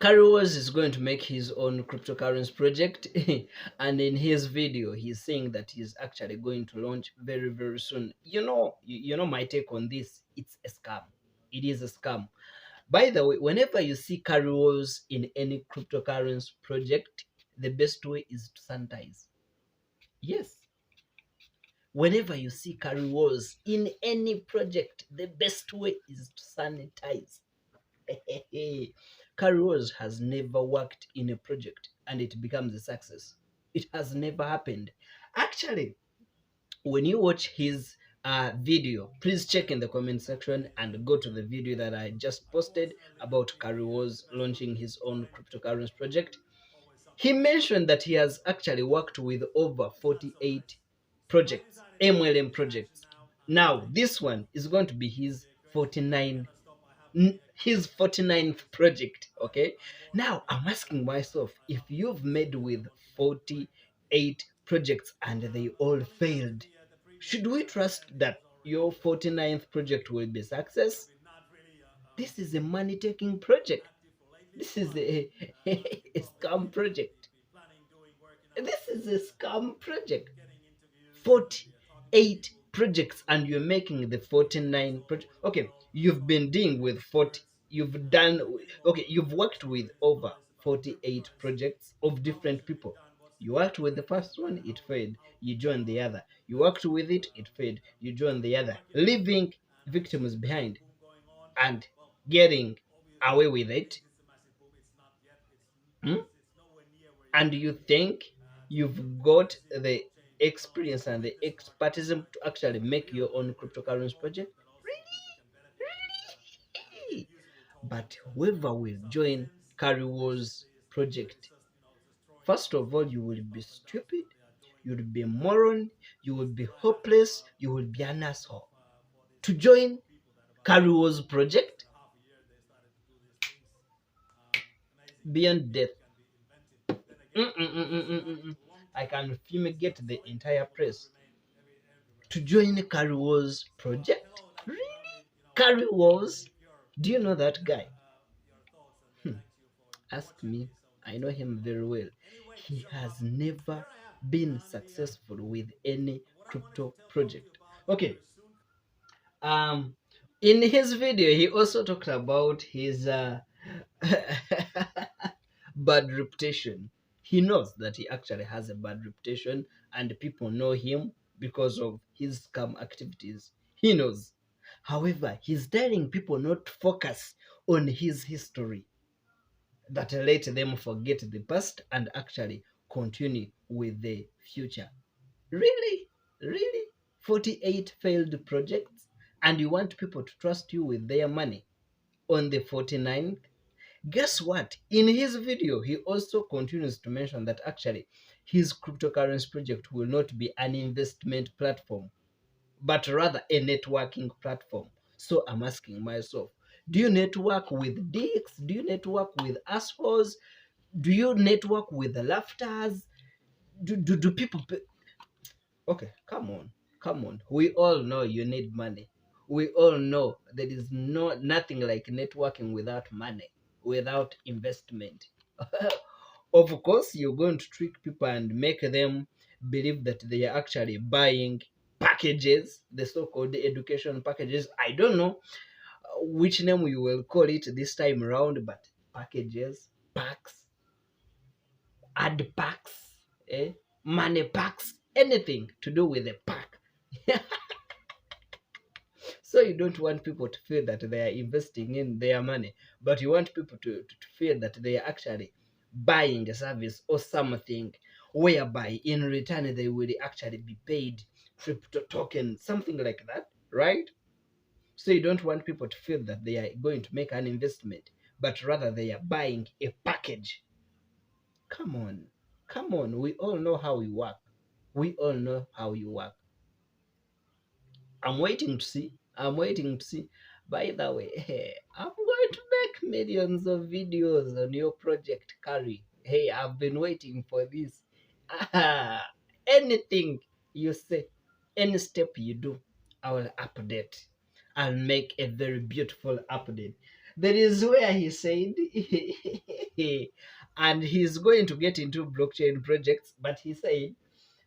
Kari Worhloos is going to make his own cryptocurrency project, and in his video, he's saying that he's actually going to launch very, very soon. You know my take on this. It's a scam. It is a scam. By the way, whenever you see Kari Worhloos in any cryptocurrency project, the best way is to sanitize. Yes. Whenever you see Kari Worhloos in any project, the best way is to sanitize. Kari Worhloos has never worked in a project and it becomes a success. It has never happened. Actually, when you watch his video, please check in the comment section and go to the video that I just posted about Kari Worhloos launching his own cryptocurrency project. He mentioned that he has actually worked with over 48 projects, MLM projects. Now, this one is going to be his 49th project. Okay, now I'm asking myself, if you've made with 48 projects and they all failed, should we trust that your 49th project will be success? This is a money-taking project. This is a scam project. This is a scam project. 48 projects and you're making the 49 project. Okay, you've been dealing with 40. You've worked with over 48 projects of different people. You worked with the first one, it failed. You joined the other. You worked with it, it failed. You joined the other, leaving victims behind and getting away with it. Hmm? And you think you've got the experience and the expertism to actually make your own cryptocurrency project? Really? But whoever will join Kari Worhloos project, first of all, you will be stupid, you will be a moron, you will be hopeless, you will be an asshole. To join Kari Worhloos project, beyond death. I can fumigate the entire press. To join Kari Worhloos project? Really? Kari Worhloos? Do you know that guy? Ask me. I know him very well. He has never been successful with any crypto project. Okay. In his video, he also talked about his bad reputation. He knows that he actually has a bad reputation and people know him because of his scam activities. He knows. However, he's telling people not to focus on his history, that let them forget the past and actually continue with the future. Really? Really? 48 failed projects and you want people to trust you with their money on the 49th? Guess what? In his video, he also continues to mention that actually his cryptocurrency project will not be an investment platform, but rather a networking platform. So I'm asking myself, do you network with dicks? Do you network with assholes? Do you network with the laughters? Do people Okay, come on. We all know you need money. We all know there is nothing like networking without money, without investment. Of course, you're going to trick people and make them believe that they are actually buying packages, the so-called education packages. I don't know which name we will call it this time around, but packages, packs, ad packs, money packs, anything to do with a pack. So you don't want people to feel that they are investing in their money, but you want people to feel that they are actually buying a service or something, whereby in return they will actually be paid crypto token, something like that, right? So you don't want people to feel that they are going to make an investment, but rather they are buying a package. Come on, come on. We all know how we work. We all know how you work. I'm waiting to see. I'm waiting to see. By the way, hey, I'm going to make millions of videos on your project, Kari. Hey, I've been waiting for this. Ah, anything you say, any step you do, I will update. I'll make a very beautiful update. That is where he said, And he's going to get into blockchain projects, but he said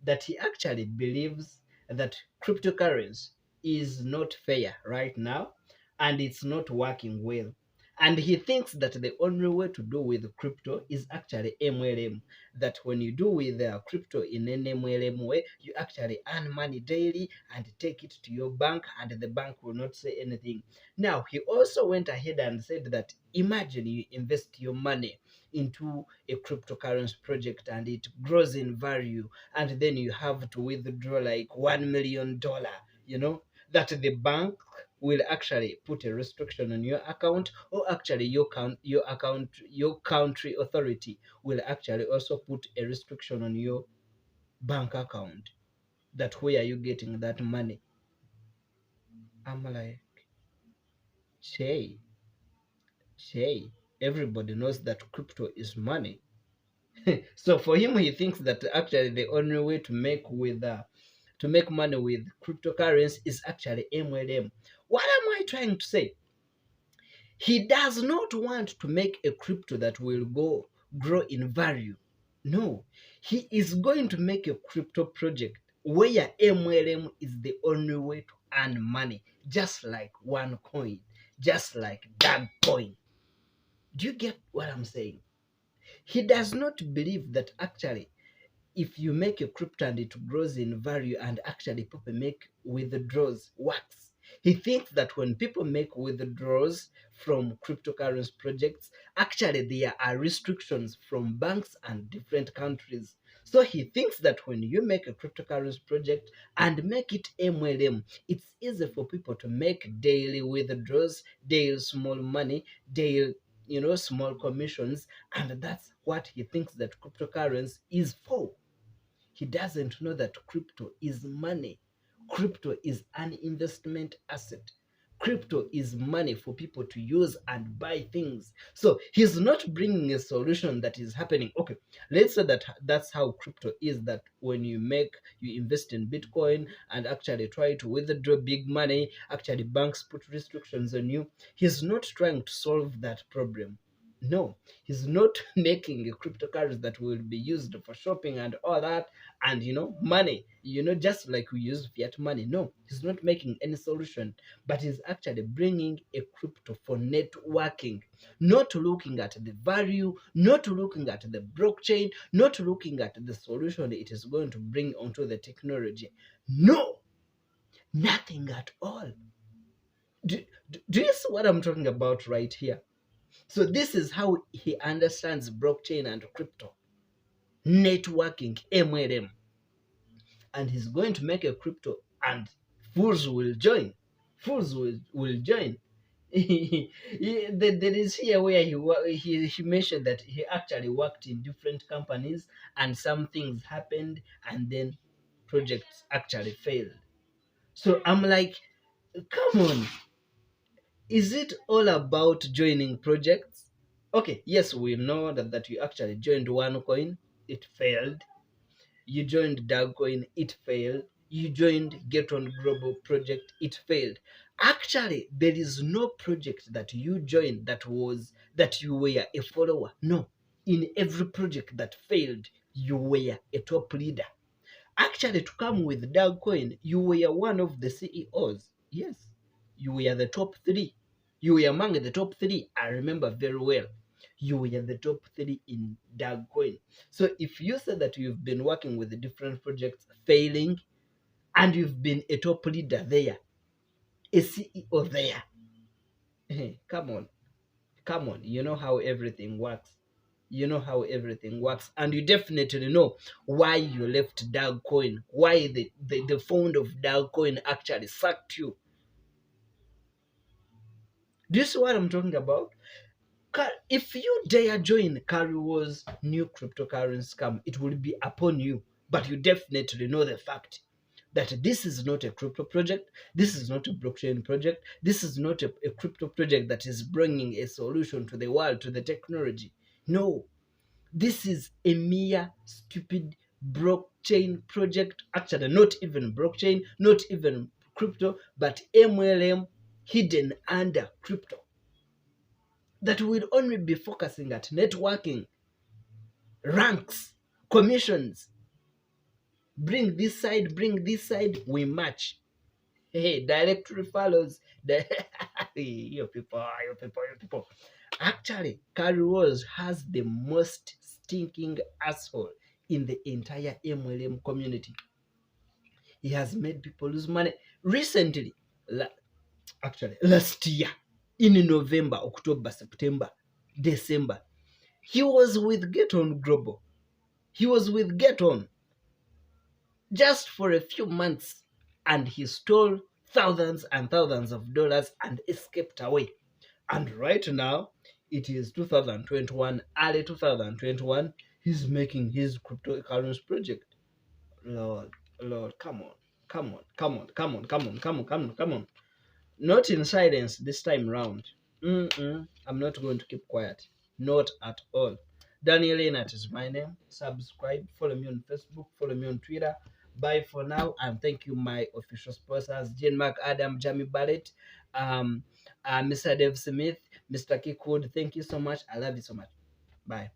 that he actually believes that cryptocurrency is not fair right now and it's not working well. And he thinks that the only way to do with crypto is actually MLM. That when you do with crypto in an MLM way, you actually earn money daily and take it to your bank, and the bank will not say anything. Now, he also went ahead and said that imagine you invest your money into a cryptocurrency project and it grows in value, and then you have to withdraw like $1 million, you know, that the bank will actually put a restriction on your account, or actually your country authority will actually also put a restriction on your bank account, that where are you getting that money. I'm like, Shay, everybody knows that crypto is money. So for him, he thinks that actually the only way to make money with cryptocurrency is actually MLM. What am I trying to say? He does not want to make a crypto that will grow in value. No, he is going to make a crypto project where MLM is the only way to earn money, just like OneCoin, just like Coin. Do you get what I'm saying? He does not believe that actually if you make a crypto and it grows in value and actually people make withdrawals works. He thinks that when people make withdrawals from cryptocurrency projects, actually there are restrictions from banks and different countries. So he thinks that when you make a cryptocurrency project and make it MLM, it's easy for people to make daily withdrawals, daily small money, daily small commissions, and that's what he thinks that cryptocurrency is for. He doesn't know that crypto is money. Crypto is an investment asset. Crypto is money for people to use and buy things. So he's not bringing a solution that is happening. Okay, let's say that that's how crypto is, that when you invest in Bitcoin and actually try to withdraw big money, actually banks put restrictions on you. He's not trying to solve that problem. No, he's not making a cryptocurrency that will be used for shopping and all that, and money, just like we use fiat money. No, he's not making any solution, but he's actually bringing a crypto for networking, not looking at the value, not looking at the blockchain, not looking at the solution it is going to bring onto the technology. No, nothing at all. Do you see what I'm talking about right here? So this is how he understands blockchain and crypto. Networking, MLM. And he's going to make a crypto, and fools will join. Fools will join. There is here where he mentioned that he actually worked in different companies and some things happened and then projects actually failed. So I'm like, come on, is it all about joining projects? Okay, yes, we know that you actually joined OneCoin, it failed. You joined Coin, it failed. You joined Get On Global project, it failed. Actually, there is no project that you joined that you were a follower. No. In every project that failed, you were a top leader. Actually, to come with Coin, you were one of the CEOs. Yes, you were the top three. You were among the top three. I remember very well. You were the top three in Coin. So if you say that you've been working with the different projects failing, and you've been a top leader there, a CEO there, come on, you know how everything works. You know how everything works, and you definitely know why you left Coin, why the founder of Coin actually sacked you. Do you see what I'm talking about? If you dare join Kari Worhloos new cryptocurrency scam, it will be upon you. But you definitely know the fact that this is not a crypto project, this is not a blockchain project, this is not a crypto project that is bringing a solution to the world, to the technology. No, this is a mere stupid blockchain project. Actually, not even blockchain, not even crypto, but MLM hidden under crypto. that will only be focusing at networking, ranks, commissions. Bring this side, we match. Hey, direct referrals. You people. Actually, Kari Worhloos has the most stinking asshole in the entire MLM community. He has made people lose money. Recently, actually, last year, in November, October, September, December, he was with Get On Global. He was with Get On just for a few months, and he stole thousands and thousands of dollars and escaped away. And right now, it is 2021, early 2021, he's making his cryptocurrency project. Lord, Lord, come on, come on, come on, come on, come on, come on, come on, come on. Not in silence this time round. I'm not going to keep quiet. Not at all. Daniel Enat is my name. Subscribe. Follow me on Facebook. Follow me on Twitter. Bye for now. And thank you, my official sponsors, Jane Mark Adam, Jamie Barrett, Mr. Dave Smith, Mr. Kikwood. Thank you so much. I love you so much. Bye.